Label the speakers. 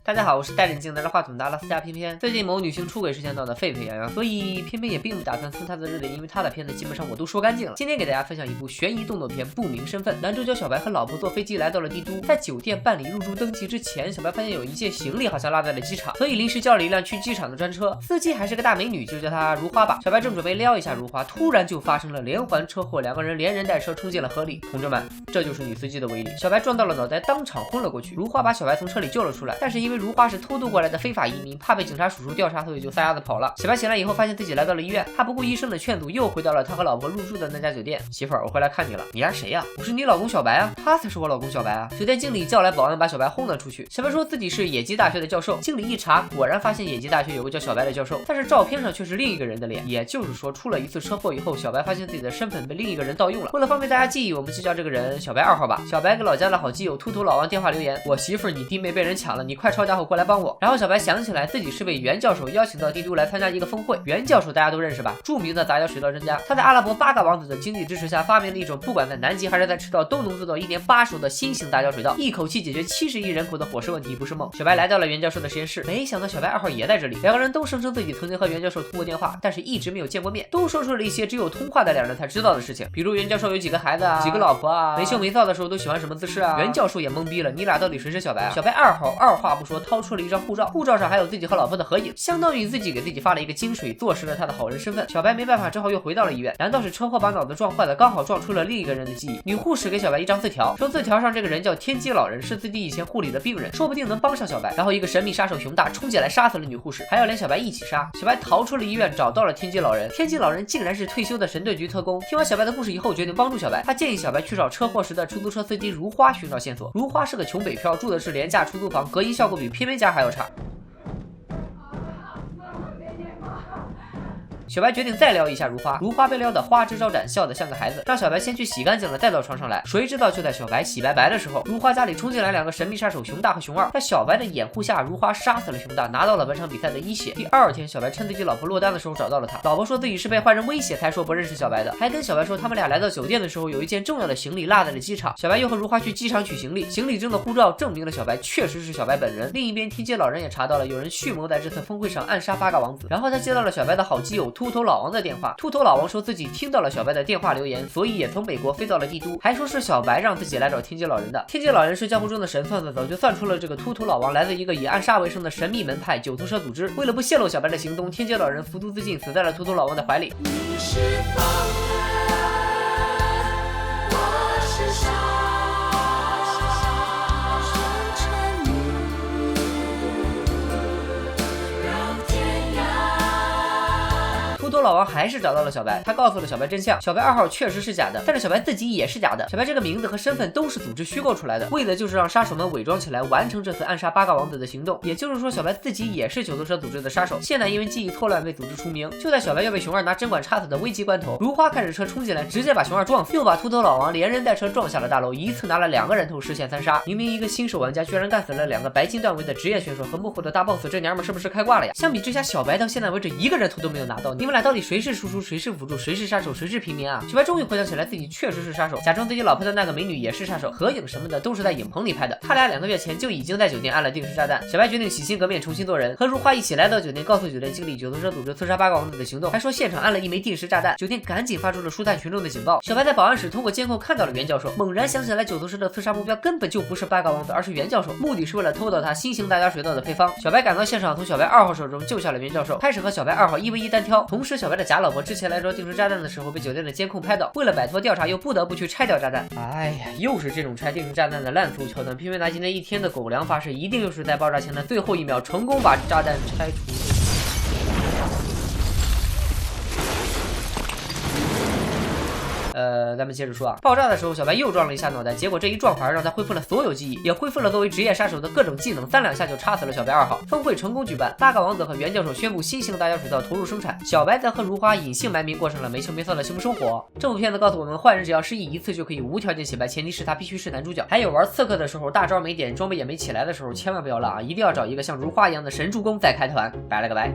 Speaker 1: 大家好，我是戴眼镜拿着话筒的阿拉斯加偏偏。最近某女星出轨事件闹得沸沸扬扬，所以偏偏也并不打算蹭她的热点，因为她的片子基本上我都说干净了。今天给大家分享一部悬疑动作片《不明身份》。男主角小白和老婆坐飞机来到了帝都，在酒店办理入住登记之前，小白发现有一件行李好像落在了机场，所以临时叫了一辆去机场的专车，司机还是个大美女，就叫她如花吧。小白正准备撩一下如花，突然就发生了连环车祸，两个人连人带车冲进了河里。同志们，这就是女司机的威力。小白撞到了脑袋，当场昏了过去。如花把小白从车里救了出来，但是因为如花是偷渡过来的非法移民，怕被警察叔叔调查，所以就撒丫子跑了。小白醒来以后，发现自己来到了医院，他不顾医生的劝阻，又回到了他和老婆入住的那家酒店。媳妇儿，我回来看你了。你丫谁呀？我是你老公小白啊。他才是我老公小白啊。酒店经理叫来保安，把小白轰了出去。小白说自己是野鸡大学的教授，经理一查，果然发现野鸡大学有个叫小白的教授，但是照片上却是另一个人的脸。也就是说，出了一次车祸以后，小白发现自己的身份被另一个人盗用了。为了方便大家记忆，我们就叫这个人小白2号吧。小白给老家的好基友秃头老王电话留言：我媳妇儿你弟妹被人抢了，你快抄家伙过来帮我。然后小白想起来自己是被袁教授邀请到帝都来参加一个峰会。袁教授大家都认识吧，著名的杂交水稻专家。他在阿拉伯8个王子的经济支持下，发明了一种不管在南极还是在赤道都能做到1年8熟的新型杂交水稻，一口气解决70亿人口的伙食问题，不是梦。小白来到了袁教授的实验室，没想到小白2号也在这里。两个人都声称自己曾经和袁教授通过电话，但是一直没有见过面，都说出了一些只有通话的两人才知道的事情，比如袁教授有几个孩子啊，几个老婆啊，没羞没臊的时候都喜欢什么姿势啊。袁教授也懵逼了，你俩到底谁是小白啊？小白2号二话不说掏出了一张护照，护照上还有自己和老婆的合影，相当于自己给自己发了一个金水，坐实了他的好人身份。小白没办法，只好又回到了医院。难道是车祸把脑子撞坏了，刚好撞出了另一个人的记忆？女护士给小白一张字条，说字条上这个人叫天机老人，是自己以前护理的病人，说不定能帮上小白。然后一个神秘杀手熊大冲进来杀死了女护士，还要连小白一起杀。小白逃出了医院，找到了天机老人。天机老人竟然是退休的神盾局特工。听完小白的故事以后，决定帮助小白。他建议小白去找车祸时的出租车司机如花寻找线索。如花是个穷北漂，住的是廉价出租房，隔音效果比偏偏家还要差。小白决定再撩一下如花，如花被撩得花枝招展，笑得像个孩子，让小白先去洗干净了再到床上来。谁知道就在小白洗白白的时候，如花家里冲进来2个神秘杀手熊大和熊2，在小白的掩护下，如花杀死了熊大，拿到了本场比赛的1血。第2天，小白趁自己老婆落单的时候找到了他，老婆说自己是被坏人威胁才说不认识小白的，还跟小白说他们俩来到酒店的时候有一件重要的行李落在了机场。小白又和如花去机场取行李，行李中的护照证明了小白确实是小白本人。另一边，天街老人也查到了有人蓄谋在这次峰会上暗杀8个王子。然后他接到了小白的好基友秃头老王的电话。秃头老王说自己听到了小白的电话留言，所以也从美国飞到了帝都，还说是小白让自己来找天机老人的。天机老人是江湖中的神算子，早就算出了这个秃头老王来自一个以暗杀为生的神秘门派九头蛇组织。为了不泄露小白的行踪，天机老人服毒自尽，死在了秃头老王的怀里。你是风我是沙，秃头老王还是找到了小白，他告诉了小白真相，小白2号确实是假的，但是小白自己也是假的。小白这个名字和身份都是组织虚构出来的，为的就是让杀手们伪装起来，完成这次暗杀8个王子的行动。也就是说，小白自己也是九头蛇组织的杀手，现在因为记忆错乱被组织除名。就在小白要被熊2拿针管插死的危急关头，如花开着车冲进来，直接把熊2撞死，又把秃头老王连人带车撞下了大楼，一次拿了2个人头，实现3杀。明明一个新手玩家居然干死了2个白金段位的职业选手和幕后的大 boss， 这娘们是不是开挂了呀？相比之下，小白到现在为止1个人头都没有拿到，你们俩到底谁是输出，谁是辅助，谁是杀手，谁是平民啊？小白终于回想起来自己确实是杀手，假装自己老婆的那个美女也是杀手，合影什么的都是在影棚里拍的。他俩2个月前就已经在酒店安了定时炸弹。小白决定洗心革面，重新做人，和如花一起来到酒店，告诉酒店经理九头蛇组织刺杀8个王子的行动，还说现场安了1枚定时炸弹。酒店赶紧发出了疏散群众的警报。小白在保安室通过监控看到了袁教授，猛然想起来九头蛇的刺杀目标根本就不是8个王子，而是袁教授，目的是为了偷到他新型大家水稻的配方。小白赶到现场，从小白2号手中救下了袁教授，开始和小白2号1v1单挑。同时，小白的假老婆之前来找定时炸弹的时候被酒店的监控拍到，为了摆脱调查，又不得不去拆掉炸弹。哎呀，又是这种拆定时炸弹的烂俗桥段。偏偏拿今天1天的狗粮发誓，一定又是在爆炸前的最后1秒成功把炸弹拆除。咱们接着说啊，爆炸的时候小白又撞了一下脑袋，结果这一撞反而让他恢复了所有记忆，也恢复了作为职业杀手的各种技能，3两下就插死了小白2号。峰会成功举办，8个王子和袁教授宣布新型大家水稻投入生产，小白则和如花隐姓埋名过上了没羞没臊的幸福生活。这部片子告诉我们，坏人只要失忆1次就可以无条件洗白，前提是他必须是男主角。还有玩刺客的时候大招没点，装备也没起来的时候，千万不要浪啊，一定要找一个像如花一样的神助攻再开团。拜了个拜。